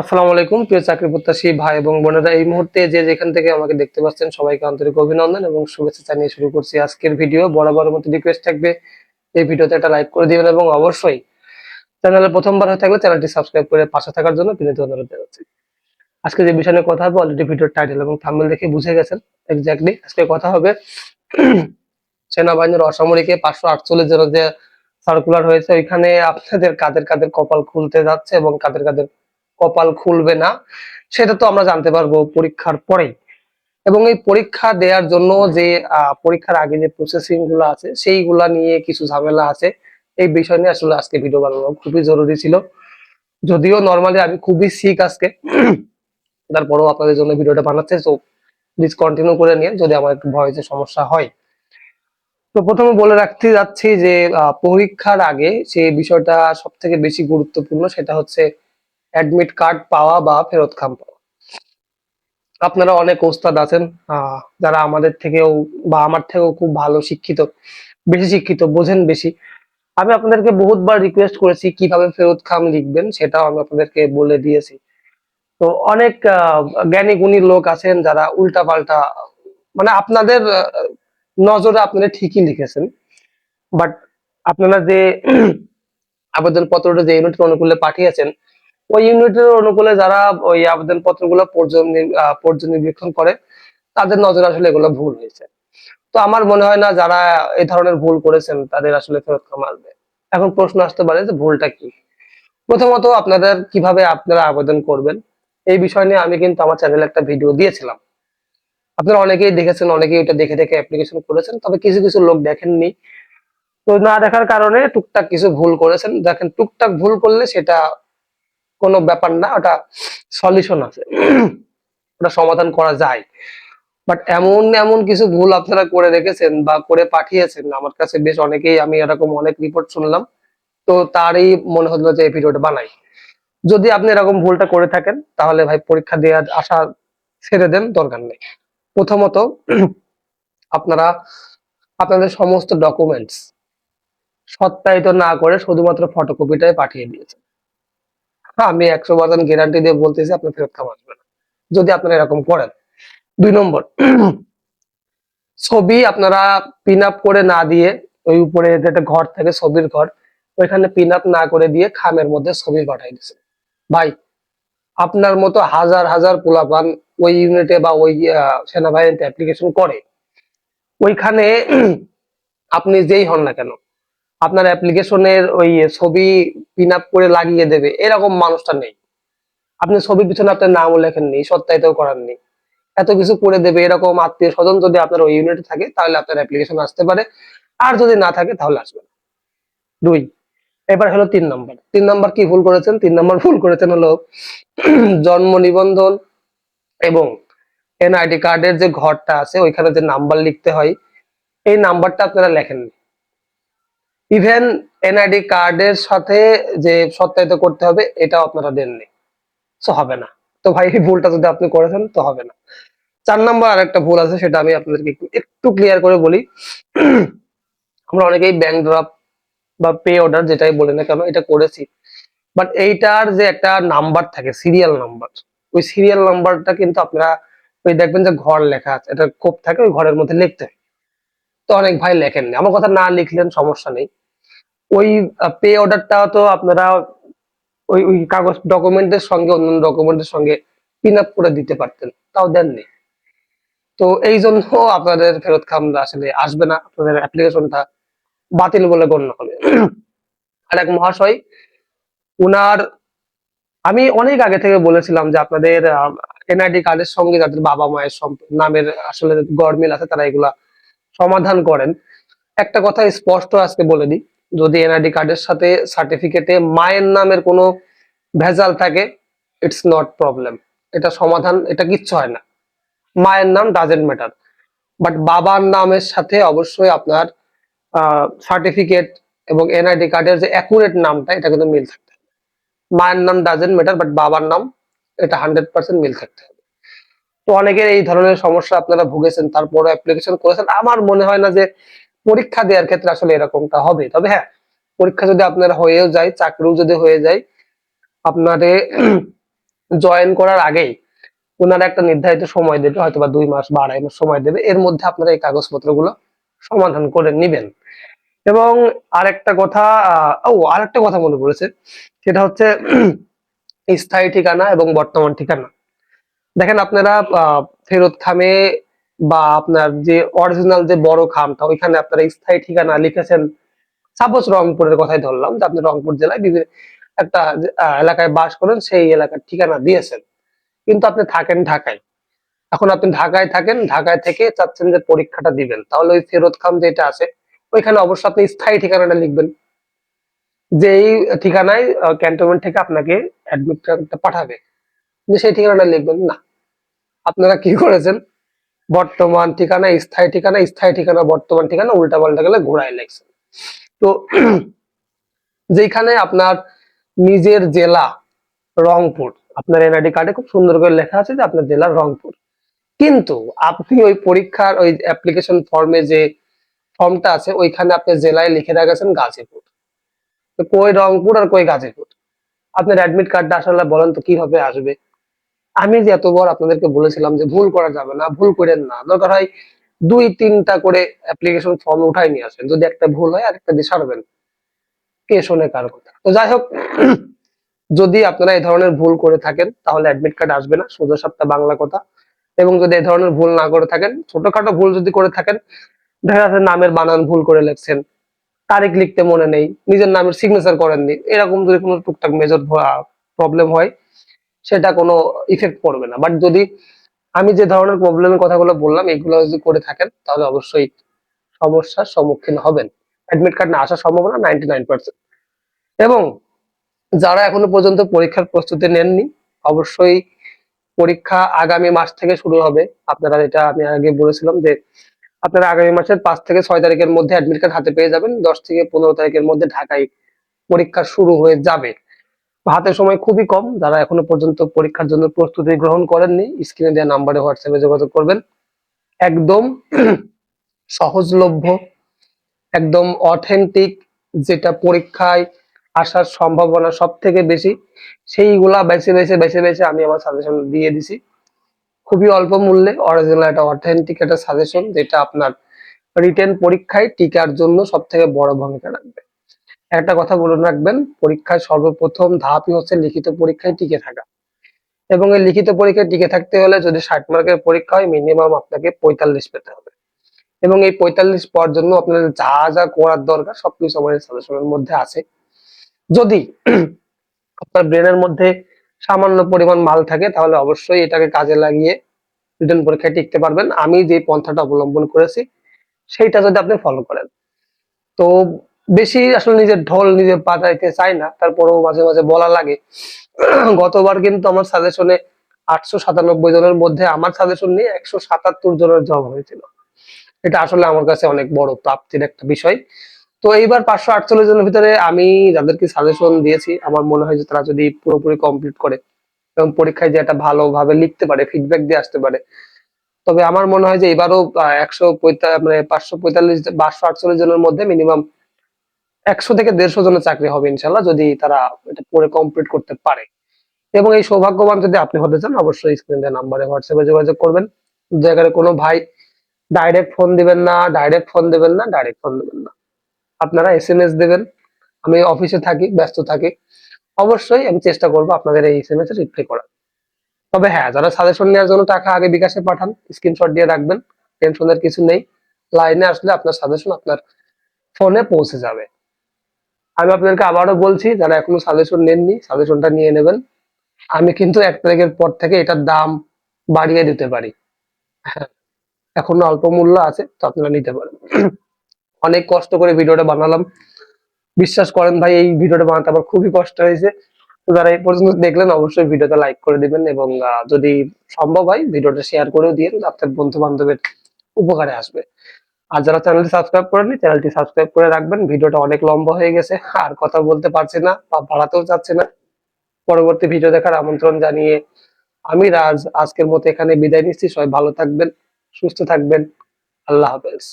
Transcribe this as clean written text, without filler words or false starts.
আসসালামু আলাইকুম প্রিয় চাকরি প্রত্যাশী ভাই এবং বোনেরা, এই মুহূর্তে যে যেখান থেকে আমাকে দেখতে পাচ্ছেন সবাইকে আন্তরিক অভিনন্দন এবং শুভেচ্ছা জানিয়ে শুরু করছি আজকের ভিডিও। বরাবরের মতো রিকোয়েস্ট থাকবে এই ভিডিওতে একটা লাইক করে দিবেন এবং অবশ্যই চ্যানেলে প্রথমবার হয়ে থাকলে চ্যানেলটি সাবস্ক্রাইব করে পাশে থাকার জন্য বিনীত অনুরোধ জানাচ্ছি। আজকে যে বিষয় নিয়ে কথা হবে অলরেডি ভিডিওর টাইটেল এবং থাম্বনেল দেখে বুঝে গেছেন এক্স্যাক্টলি আজকে কথা হবে সেনাবাহিনীর অসামরিকে 548 জনের যে সার্কুলার হয়েছে ওইখানে আপনাদের কাদের কাদের কপাল খুলতে যাচ্ছে এবং কাদের কাদের কপাল খুলবে না সেটা তো আমরা জানতে পারবো পরীক্ষার পরেই। এবং এই পরীক্ষা দেওয়ার জন্য যে পরীক্ষার আগে যে প্রসেসিং গুলো আছে সেইগুলা নিয়ে কিছু ঝামেলা আছে। এই বিষয় নিয়ে আসলে আজকে ভিডিও বানানো খুবই জরুরি ছিল, যদিও নর্মালি আমি খুবই সিক আজকে তারপরেও আপনাদের জন্য ভিডিওটা বানাচ্ছে, তো প্লিজ কন্টিনিউ করে নিয়ে যদি আমার একটু ভয়েসের সমস্যা হয়। তো প্রথমে বলে রাখতে যাচ্ছি যে পরীক্ষার আগে যে বিষয়টা সব থেকে বেশি গুরুত্বপূর্ণ সেটা হচ্ছে অ্যাডমিট কার্ড পাওয়া বা ফেরত খাম পাওয়া। আপনারা অনেক ওস্তাদ আছেন যারা আমাদের থেকেও বা আমার থেকেও খুব ভালো শিক্ষিত, বেশি শিক্ষিত, বোঝেন বেশি। আমি আপনাদেরকে বহুতবার রিকোয়েস্ট করেছি কিভাবে ফেরত খাম লিখবেন, সেটাও আমি আপনাদেরকে বলে দিয়েছি। তো অনেক জ্ঞানী গুণী লোক আছেন যারা উল্টা পাল্টা, মানে আপনাদের নজরে আপনারা ঠিকই লিখেছেন, বাট আপনারা যে আবেদনপত্রটা যে ইউনিটের অনুকূলে পাঠিয়েছেন ওই ইউনিটের অনুকূলে যারা ওই আবেদনপত্রগুলো পর্যবেক্ষণ করে তাদের নজরে আসলে এগুলো ভুল হয়েছে। তো আমার মনে হয় না যারা এই ধরনের ভুল করেছেন তাদের আসলে ফেরত খাম আসবে। এখন প্রশ্ন আসতে পারে যে ভুলটা কি। প্রথমত আপনাদের কিভাবে আপনারা আবেদন করবেন এই বিষয় নিয়ে আমি কিন্তু আমার চ্যানেলে একটা ভিডিও দিয়েছিলাম। আপনারা অনেকেই দেখেছেন, অনেকেই ওটা দেখে দেখে অ্যাপ্লিকেশন করেছেন, তবে কিছু কিছু লোক দেখেননি। তো না দেখার কারণে টুকটাক কিছু ভুল করেছেন। দেখেন, টুকটাক ভুল করলে সেটা কোনো ব্যাপার না, ওটা সলিউশন আছে, ওটা সমাধান করা যায়। বাট এমন এমন কিছু ভুল আপনারা করে রেখেছেন বা করে পাঠিয়েছেন আমার কাছে, বেশ অনেকেই, আমি এরকম অনেক রিপোর্ট শুনলাম। তো তারই মনে হলো যে এই ভিডিওটা বানাই। যদি আপনি এরকম ভুলটা করে থাকেন তাহলে ভাই পরীক্ষা দেওয়ার আশা ছেড়ে দেন, দরকার নেই। প্রথমত আপনারা আপনাদের সমস্ত ডকুমেন্টস সত্যায়িত না করে শুধুমাত্র ফটোকপিটাই পাঠিয়ে দিয়েছেন। হ্যাঁ, আমি 100% গ্যারান্টি দিয়ে বলতেছি আপনি ফেরত খাম আসবে না যদি আপনারা এরকম করেন। 2 নম্বর, ছবি আপনারা পিন আপ করে না দিয়ে ওই উপরে যেটা ঘর থাকে ছবির ঘর, ওইখানে পিন আপ না করে দিয়ে খামের মধ্যে ছবি পাঠাই দিচ্ছে। ভাই, আপনার মতো হাজার হাজার পোলাপান ওই ইউনিটে বা ওই সেনাবাহিনীতে অ্যাপ্লিকেশন করে, ওইখানে আপনি যেই হন না কেন আপনার অ্যাপ্লিকেশনের ওই ছবি পিন আপ করে লাগিয়ে দেবে এরকম মানুষটা নেই। আপনি ছবির পিছনে আপনার নামও লেখেননি, সত্যায়িত করাননি, এত কিছু করে দেবে এরকম আত্মীয় স্বজন যদি আপনার ওই ইউনিটে থাকে তাহলে আপনার অ্যাপ্লিকেশন আসতে পারে, আর যদি না থাকে তাহলে আসবে না। 2, এবার হলো 3 নম্বর। 3 নম্বর কি ভুল করেছেন? 3 নম্বর ভুল করেছেন হলো জন্ম নিবন্ধন এবং এনআইডি কার্ডের যে ঘরটা আছে ওইখানে যে নাম্বার লিখতে হয় এই নাম্বারটা আপনারা লেখেননি। ইভেন এনআইডি কার্ডের সাথে যে সত্যায়িত করতে হবে এটাও আপনারা দেননি। সো হবে না। তো ভাই এই ভুলটা যদি আপনি করেছেন তো হবে না। 4 নম্বর আরেকটা ভুল আছে, সেটা আমি আপনাদেরকে একটু একটু ক্লিয়ার করে বলি। আমরা অনেকেই ব্যাংক ড্রাফট বা পে অর্ডার যেটাই বলি না কেন এটা করেছি, বাট এইটার যে একটা নাম্বার থাকে সিরিয়াল নাম্বার, ওই সিরিয়াল নাম্বারটা কিন্তু আপনারা ওই দেখবেন যে ঘর লেখা আছে, এটা খোপ থাকে ওই ঘরের মধ্যে লিখতে হয়। তো অনেক ভাই লেখেননি, আমার কথা না লিখলেন সমস্যা নেই। ওই পে অর্ডারটা তো আপনারা ওই ওই কাগজ ডকুমেন্টের সঙ্গে অন্যান্য ডকুমেন্টের সঙ্গে পিন আপ করে দিতে পারতেন, তাও দেননি। তো এই জন্য আপনাদের ফেরত খাম আসলে আসবে না, আপনাদের অ্যাপ্লিকেশনটা বাতিল বলে গণ্য হবে। আর এক মহাশয়, উনার, আমি অনেক আগে থেকে বলেছিলাম যে আপনাদের এনআইডি কার্ডের সঙ্গে যাদের বাবা মায়ের নামের আসলে গরমিল আছে তারা এগুলা সমাধান করেন। একটা কথা স্পষ্ট আজকে বলে দিই, যদি এনআইডি কার্ডের সাথে সার্টিফিকেটে মায়ের নামের কোনো ভেজাল থাকে, ইটস নট প্রবলেম, এটা সমাধান, এটা কিচ্ছু হয় না। মায়ের নাম ডাজেন্ট ম্যাটার, বাট বাবার নামের সাথে অবশ্যই আপনার সার্টিফিকেট এবং এনআইডি কার্ডের যে অ্যাকুরেট নামটা এটা কিন্তু মিল থাকতে হবে। মায়ের নাম ডাজেন্ট ম্যাটার, বাট বাবার নাম এটা 100% মিল থাকতে হবে। তো অনেকের এই ধরনের সমস্যা আপনারা ভুগেছেন, তারপরে অ্যাপ্লিকেশন করেছেন। আমার মনে হয় না যে পরীক্ষা দেওয়ার ক্ষেত্রে আসলে এরকমটা হবে। তবে হ্যাঁ, পরীক্ষা যদি আপনার হয়েও যায়, চাকরিও যদি হয়ে যায়, আপনারে জয়েন করার আগেই ওনারা একটা নির্ধারিত সময় দেবে, হয়তো বা 2 মাস বা 2.5 মাস সময় দেবে, এর মধ্যে আপনারা এই কাগজপত্রগুলো সমাধান করে নিবেন। এবং আরেকটা কথা, আরেকটা কথা মনে পড়েছে, সেটা হচ্ছে স্থায়ী ঠিকানা এবং বর্তমান ঠিকানা। দেখেন আপনারা ফেরত খামে বা আপনার যে অরিজিনাল যে বড় খামটা, ওইখানে আপনারা স্থায়ী ঠিকানা লিখেছেন, সাপোজ রংপুরের কথাই ধরলাম, যে আপনি রংপুর জেলায় একটা এলাকায় বাস করেন, সেই এলাকার ঠিকানা দিয়েছেন, কিন্তু আপনি থাকেন ঢাকায়। এখন আপনি ঢাকায় থাকেন, ঢাকায় থেকে চাচ্ছেন যে পরীক্ষাটা দিবেন, তাহলে ওই ফেরত খাম যেটা আছে ওইখানে অবশ্যই আপনি স্থায়ী ঠিকানাটা লিখবেন, যে এই ঠিকানায় ক্যান্টনমেন্ট থেকে আপনাকে অ্যাডমিট কার্ডটা পাঠাবে, কিন্তু সেই ঠিকানাটা লিখবেন না। আপনারা কি করেছেন, বর্তমান ঠিকানা স্থায়ী ঠিকানা, স্থায়ী ঠিকানা বর্তমান ঠিকানা উল্টা পাল্টা গেলে ঘোরায় লেখছেন। তো যেখানে আপনার নিজের জেলা রংপুর, আপনার এনআইডি কার্ডে খুব সুন্দর করে লেখা আছে যে আপনার জেলা রংপুর, কিন্তু আপনি ওই পরীক্ষার ওই অ্যাপ্লিকেশন ফর্মে যে ফর্মটা আছে ওইখানে আপনি জেলায় লিখে রাখেছেন গাজীপুর। তো কই রংপুর আর কই গাজীপুর? আপনার অ্যাডমিট কার্ডটা আসলে বলেন তো কিভাবে আসবে? আমি যে এতবার আপনাদেরকে বলেছিলাম যে ভুল করা যাবে না, ভুল করেন না, দরকার হয় 2-3টা করে অ্যাপ্লিকেশন ফর্ম উঠাই নিয়ে আসেন, যদি একটা ভুল হয় আরেকটা দিয়ে সারবেন, কে শোনে কার কথা। তো যাই হোক, যদি আপনারা এই ধরনের ভুল করে থাকেন তাহলে অ্যাডমিট কার্ড আসবে না, সোজা সাপটা বাংলা কথা। এবং যদি এই ধরনের ভুল না করে থাকেন, ছোটখাটো ভুল যদি করে থাকেন, দেখা যাচ্ছে নামের বানান ভুল করে লিখছেন, তারিখ লিখতে মনে নেই, নিজের নামের সিগনেচার করেননি, এরকম যদি কোনো টুকটাক মেজর প্রবলেম হয়, সেটা কোনো ইফেক্ট পড়বে না। বাট যদি আমি যে ধরনের প্রবলেমের কথাগুলো বললাম এগুলো যদি করে থাকেন তাহলে অবশ্যই সমস্যার সম্মুখীন হবেন, অ্যাডমিট কার্ড না আসার সম্ভাবনা 99%। এবং যারা এখনো পর্যন্ত পরীক্ষার প্রস্তুতি নেননি, অবশ্যই পরীক্ষা আগামী মাস থেকে শুরু হবে। আপনারা, এটা আমি আগে বলেছিলাম যে আপনারা আগামী মাসের 5 থেকে 6 তারিখের মধ্যে অ্যাডমিট কার্ড হাতে পেয়ে যাবেন, 10 থেকে 15 তারিখের মধ্যে ঢাকায় পরীক্ষা শুরু হয়ে যাবে। হাতে সময় খুবই কম। যারা এখনো পর্যন্ত পরীক্ষার জন্য প্রস্তুতি গ্রহণ করেননি, স্ক্রিনে দেওয়া নাম্বারে হোয়াটসঅ্যাপে যোগাযোগ করবেন। একদম সহজলভ্য, একদম অথেন্টিক, যেটা পরীক্ষায় আসার সম্ভাবনা সব থেকে বেশি, সেইগুলা বেছে বেছে বেছে বেছে আমি আমার সাজেশন দিয়ে দিছি। খুবই অল্প মূল্যে অরিজিনাল একটা অথেন্টিক একটা সাজেশন, যেটা আপনার রিটেন পরীক্ষায় টিকার জন্য সব থেকে বড় ভূমিকা রাখবে। একটা কথা বলে রাখবেন, পরীক্ষায় সর্বপ্রথম ধাপই হচ্ছে লিখিত পরীক্ষায় টিকে থাকা। এবং এই লিখিত পরীক্ষায় টিকে থাকতে হলে যদি 60 মার্কের পরীক্ষা হয়, মিনিমাম আপনাকে 45 পেতে হবে। এবং এই 45 পাওয়ার জন্য আপনার যা যা করার দরকার সবকিছু আমার সাজেশনের মধ্যে আছে। যদি আপনার ব্রেনের মধ্যে সামান্য পরিমাণ মাল থাকে তাহলে অবশ্যই এটাকে কাজে লাগিয়ে রিটেন পরীক্ষায় টিকতে পারবেন। আমি যে পন্থাটা অবলম্বন করেছি সেইটা যদি আপনি ফলো করেন, তো বেশি আসলে নিজের ঢোল নিজে বাজাইতে চাই না, তারপরেও মাঝে মাঝে বলা লাগে। গতবার কিন্তু আমার সাজেশনে 897 জনের মধ্যে আমার সাজেশন নিয়ে 177 জনের জব হয়েছিল। এটা আসলে আমার কাছে অনেক বড় প্রাপ্তির একটা বিষয়। তো এইবার 548 জনের ভিতরে আমি যাদেরকে সাজেশন দিয়েছি, আমার মনে হয় যে তারা যদি পুরোপুরি কমপ্লিট করে এবং পরীক্ষায় যে একটা ভালোভাবে লিখতে পারে, ফিডব্যাক দিয়ে আসতে পারে, তবে আমার মনে হয় যে এবারও 548 জনের মধ্যে মিনিমাম 100 থেকে 150 জনের চাকরি হবে ইনশাল্লাহ, যদি তারা এটা পড়ে কমপ্লিট করতে পারে। এবং এই সৌভাগ্যবান যদি আপনি হতে চান, অবশ্যই স্ক্রিনে নাম্বারে হোয়াটসঅ্যাপে যোগাযোগ করবেন। জায়গায় কোনো ভাই ডাইরেক্ট ফোন দিবেন না, ডাইরেক্ট ফোন দিবেন না, ডাইরেক্ট ফোন দিবেন না, আপনারা এসএমএস দেবেন। আমি অফিসে থাকি, ব্যস্ত থাকি, অবশ্যই আমি চেষ্টা করবো আপনাদের এই এসএমএস এর রিপ্লাই করার। তবে হ্যাঁ, যারা সাজেশন নেওয়ার জন্য টাকা আগে বিকাশে পাঠান, স্ক্রিনশট দিয়ে রাখবেন, টেনশনের কিছু নেই। লাইনে আসলে আপনার সাজেশন আপনার ফোনে পৌঁছে যাবে। আমি আপনাদেরকে আবারও বলছি, যারা এখনো সাজেশন নেননি সাজেশনটা নিয়ে নেবেন। আমি কিন্তু 1 তারিখের পর থেকে এটার দাম বাড়িয়ে দিতে পারি। হ্যাঁ, এখনো অল্প মূল্য আছে, তো আপনারা নিতে পারেন। অনেক কষ্ট করে ভিডিওটা বানালাম, বিশ্বাস করেন ভাই, এই ভিডিওটা বানাতে আমার খুবই কষ্ট হয়েছে। তো যারা এই পর্যন্ত দেখলেন অবশ্যই ভিডিওটা লাইক করে দিবেন, এবং যদি সম্ভব হয় ভিডিওটা শেয়ার করেও দিন, আপনার বন্ধু বান্ধবের উপকারে আসবে। আর যারা চ্যানেলটি সাবস্ক্রাইব করেননি, চ্যানেলটি সাবস্ক্রাইব করে রাখবেন। ভিডিওটা অনেক লম্বা হয়ে গেছে, আর কথা বলতে পারছি না বা বাড়াতেও চাচ্ছি না। পরবর্তী ভিডিও দেখার আমন্ত্রণ জানিয়ে আমি রাজ আজকের মতো এখানে বিদায় নিচ্ছি। সবাই ভালো থাকবেন, সুস্থ থাকবেন। আল্লাহ হাফেজ।